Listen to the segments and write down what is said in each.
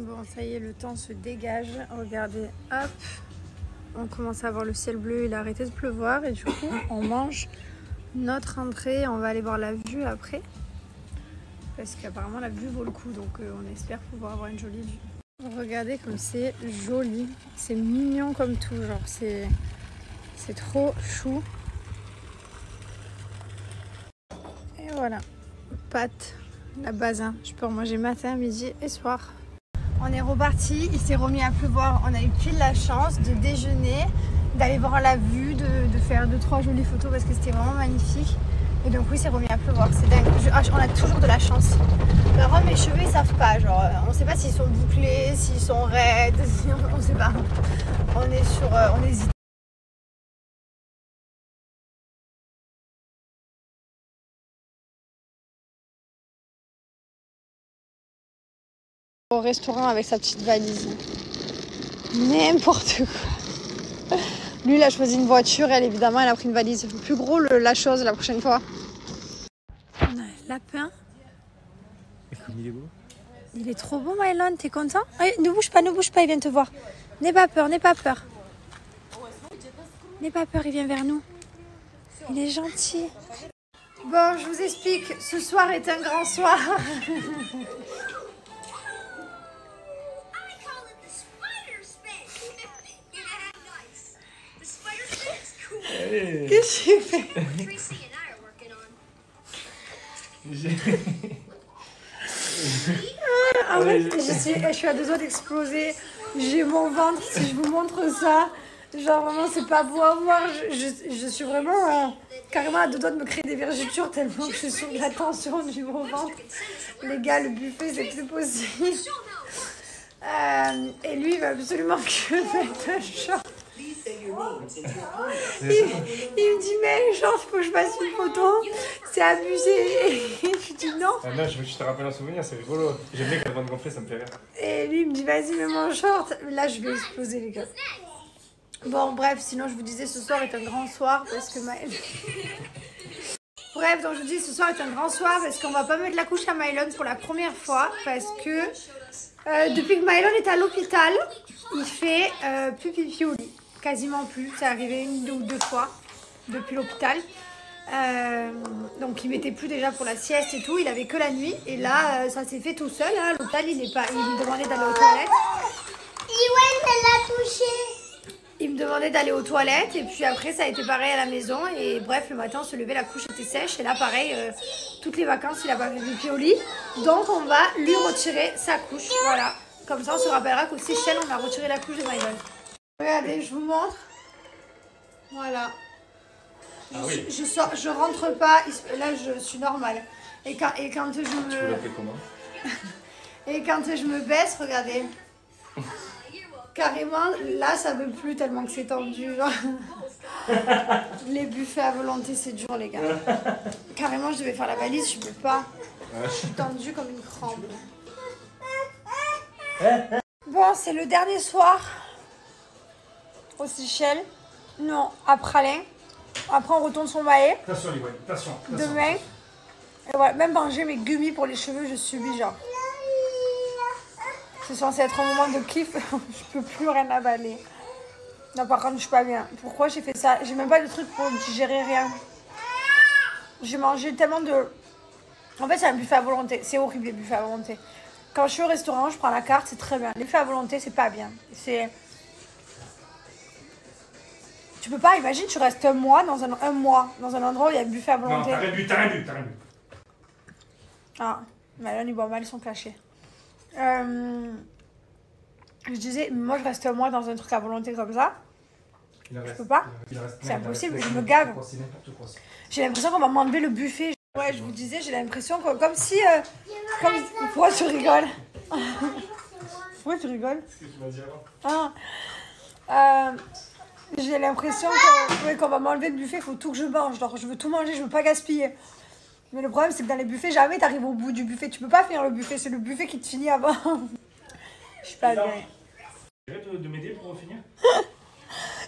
Bon, ça y est, le temps se dégage. Regardez, hop, on commence à voir le ciel bleu, il a arrêté de pleuvoir et du coup, on mange notre entrée. On va aller voir la vue après. Parce qu'apparemment, la vue vaut le coup, donc on espère pouvoir avoir une jolie vue. Regardez comme c'est joli, c'est mignon comme tout, genre c'est trop chou. Et voilà, pâtes, la base, hein. Je peux en manger matin, midi et soir. On est reparti, il s'est remis à pleuvoir, on a eu pile la chance de déjeuner, d'aller voir la vue, de faire 2-3 jolies photos parce que c'était vraiment magnifique. Et donc oui, c'est remis à pleuvoir, c'est dingue. On a toujours de la chance. Alors mes cheveux ils savent pas, genre on sait pas s'ils sont bouclés, s'ils sont raides, on sait pas. On hésite. Au restaurant avec sa petite valise. N'importe quoi. Lui il a choisi une voiture, elle évidemment elle a pris une valise. Plus gros la chose la prochaine fois. On a un lapin. Il est beau. Il est trop beau, Mylon, t'es content? Allez, ne bouge pas, il vient te voir. N'aie pas peur, n'aie pas peur. N'aie pas peur, il vient vers nous. Il est gentil. Bon, je vous explique, ce soir est un grand soir. Qu'est-ce que tu fais? En fait, je suis à 2 doigts d'exploser. J'ai mon ventre, si je vous montre ça. Genre vraiment, c'est pas beau à voir. Je suis vraiment carrément à 2 doigts de me créer des vergetures tellement que je suis sous la tension du gros ventre. Les gars, le buffet, c'est plus possible. Et lui, il va absolument que je mette un short. Il me dit mais genre faut que je fasse une photo, c'est abusé. Et je dis non. Ah non, je te rappelle un souvenir, c'est rigolo. J'aime bien quand le ventre gonflé, ça me fait rire. Et lui il me dit vas-y mets mon short. Là je vais exploser les gars. Bon bref, sinon je vous disais ce soir est un grand soir parce que Maëlle... Bref, donc je vous dis ce soir est un grand soir parce qu'on va pas mettre la couche à Mylon pour la première fois parce que depuis que Mylon est à l'hôpital, il fait plus pipi au lit. Quasiment plus, c'est arrivé 1 ou 2 fois depuis l'hôpital. Donc il mettait plus déjà pour la sieste et tout, il avait que la nuit. Et là, ça s'est fait tout seul. Hein. L'hôpital, il me demandait d'aller aux toilettes. Il me demandait d'aller aux toilettes et puis après ça a été pareil à la maison. Et bref, le matin on se levait, la couche était sèche. Et là pareil, toutes les vacances il a pas fait pipi au lit. Donc on va lui retirer sa couche, voilà. Comme ça on se rappellera qu'aux Seychelles on a retiré la couche de Mylon. Regardez, je vous montre. Voilà. Ah oui. Je rentre pas. Là, je suis normale. Et quand je me... Tu l'as fait comment? Et quand je me baisse, regardez. Carrément, là, ça veut plus tellement que c'est tendu. Genre. Les buffets à volonté, c'est dur, les gars. Carrément, je devais faire la valise, je peux pas. Je suis tendue comme une crampe. Bon, c'est le dernier soir. Aux Seychelles, non, à Pralin. Après, on retourne sur Maé. Attention, Liwan, attention. Demain. Et voilà, même manger mes gummies pour les cheveux, je subis genre. C'est censé être un moment de kiff, je peux plus rien avaler. Non, par contre, je suis pas bien. Pourquoi j'ai fait ça? J'ai même pas de truc pour digérer rien. J'ai mangé tellement de... En fait, c'est un buffet à volonté. C'est horrible, les buffets à volonté. Quand je suis au restaurant, je prends la carte, c'est très bien. Les buffets à volonté, c'est pas bien. C'est... Tu peux pas, imagine, tu restes un mois dans un endroit où il y a un buffet à volonté. Non, t'as rien bu. Ah, mais là, ils boivent mal, ils sont cachés. Je disais, moi, je reste un mois dans un truc à volonté comme ça. Je peux pas. C'est impossible, je me gave. J'ai l'impression qu'on va m'enlever le buffet. Ouais, je vous disais, j'ai l'impression que comme si... Pourquoi tu rigoles? Pourquoi tu rigoles? C'est ce que tu m'as dit avant. J'ai l'impression qu'on va m'enlever le buffet, il faut tout que je mange. Genre, je veux tout manger, je veux pas gaspiller. Mais le problème, c'est que dans les buffets, jamais t'arrives au bout du buffet. Tu peux pas finir le buffet, c'est le buffet qui te finit avant. Je suis pas bien. Tu veux de m'aider pour finir?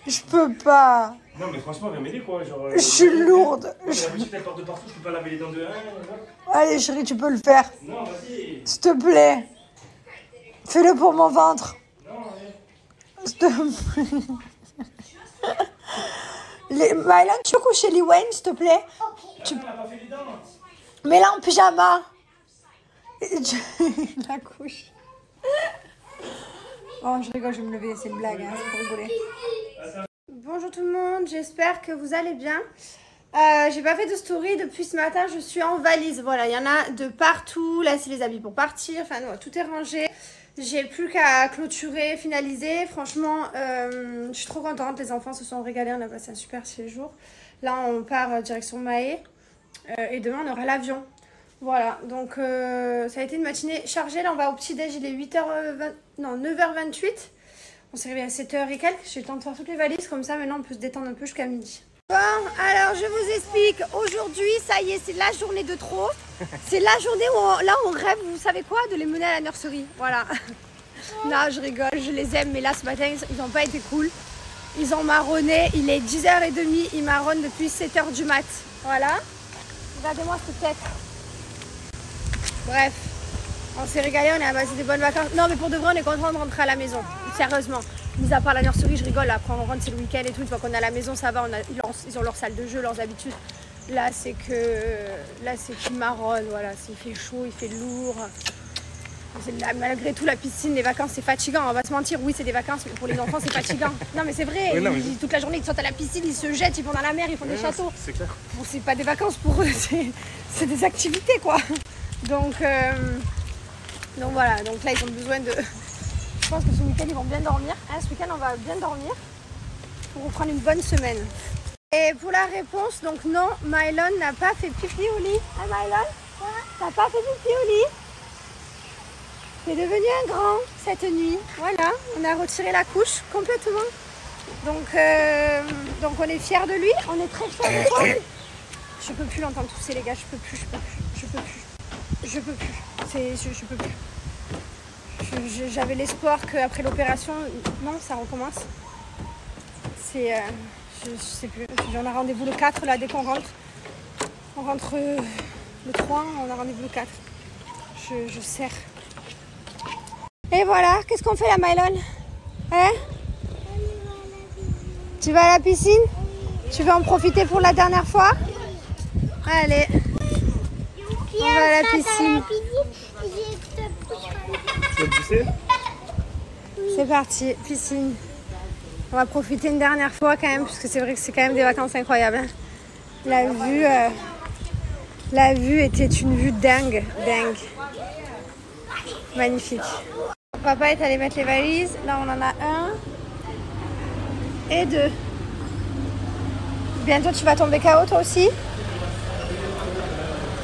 Je peux pas. Non, mais franchement, viens m'aider quoi. Genre, je suis lourde. La boutique, elle porte de partout, je peux pas laver les dents de un. Allez, chérie, tu peux le faire. Non, vas-y. S'il te plaît. Fais-le pour mon ventre. Mylon, tu peux coucher Lee Wayne, s'il te plaît? Mais là, en pyjama. La couche. Oh, je rigole, je vais me lever, c'est une blague, hein, c'est pour rigoler. Bonjour tout le monde, j'espère que vous allez bien. J'ai pas fait de story depuis ce matin, je suis en valise. Voilà, il y en a de partout. Là, c'est les habits pour partir. Enfin, non, tout est rangé. J'ai plus qu'à clôturer, finaliser. Franchement, je suis trop contente. Les enfants se sont régalés. On a passé un super séjour. Là, on part direction Mahé. Et demain, on aura l'avion. Voilà, donc ça a été une matinée chargée. Là, on va au petit-déj. Il est 8h20... Non, 9h28. On s'est réveillé à 7h et quelques. J'ai eu le temps de faire toutes les valises. Comme ça, maintenant, on peut se détendre un peu jusqu'à midi. Bon, alors je vous explique. Aujourd'hui, ça y est, c'est la journée de trop. C'est la journée où là, on rêve, vous savez quoi? De les mener à la nurserie. Voilà. Non, je rigole, je les aime. Mais là, ce matin, ils n'ont pas été cool. Ils ont marronné. Il est 10h30. Ils marronnent depuis 7h du mat. Voilà. Regardez-moi cette tête. Bref. On s'est régalé, on a passé des bonnes vacances. Non, mais pour de vrai, on est content de rentrer à la maison. Sérieusement. Mis à part la nurserie, je rigole. Après, on rentre, c'est le week-end et tout. Une fois qu'on est à la maison, ça va. Ils ont leur salle de jeu, leurs habitudes. Là, c'est qu'ils marronnent. Voilà, il fait chaud, il fait lourd. Malgré tout, la piscine, les vacances, c'est fatigant. On va se mentir. Oui, c'est des vacances, mais pour les enfants, c'est fatigant. Non, mais c'est vrai. Oui, non, mais... Toute la journée, ils sont à la piscine, ils se jettent, ils vont dans la mer, ils font des châteaux. C'est clair. Bon, c'est pas des vacances pour eux, c'est des activités, quoi. Donc voilà. Donc là, ils ont besoin de... Je pense que ce week-end, ils vont bien dormir. Hein, ce week-end, on va bien dormir pour reprendre une bonne semaine. Et pour la réponse, donc non, Mylon n'a pas fait pipi au lit. Hein, Mylon? T'as pas fait pipi au lit? T'es devenu un grand cette nuit. Voilà, on a retiré la couche complètement. Donc on est fiers de lui. On est très fiers de toi. Je peux plus l'entendre tousser, les gars. Je peux plus. J'avais l'espoir qu'après l'opération, non, ça recommence. Je sais plus. On a rendez-vous le 4 là, dès qu'on rentre. On rentre le 3, on a rendez-vous le 4. Je serre. Et voilà, qu'est-ce qu'on fait là, Mylon? Hein? Tu vas à la piscine? Tu veux en profiter pour la dernière fois? Allez. On va à la piscine. C'est parti, piscine. On va profiter une dernière fois quand même, parce que c'est vrai que c'est quand même des vacances incroyables. Hein. La vue était une vue dingue. Magnifique. Papa est allé mettre les valises. Là, on en a 1 et 2. Bientôt, tu vas tomber KO toi aussi?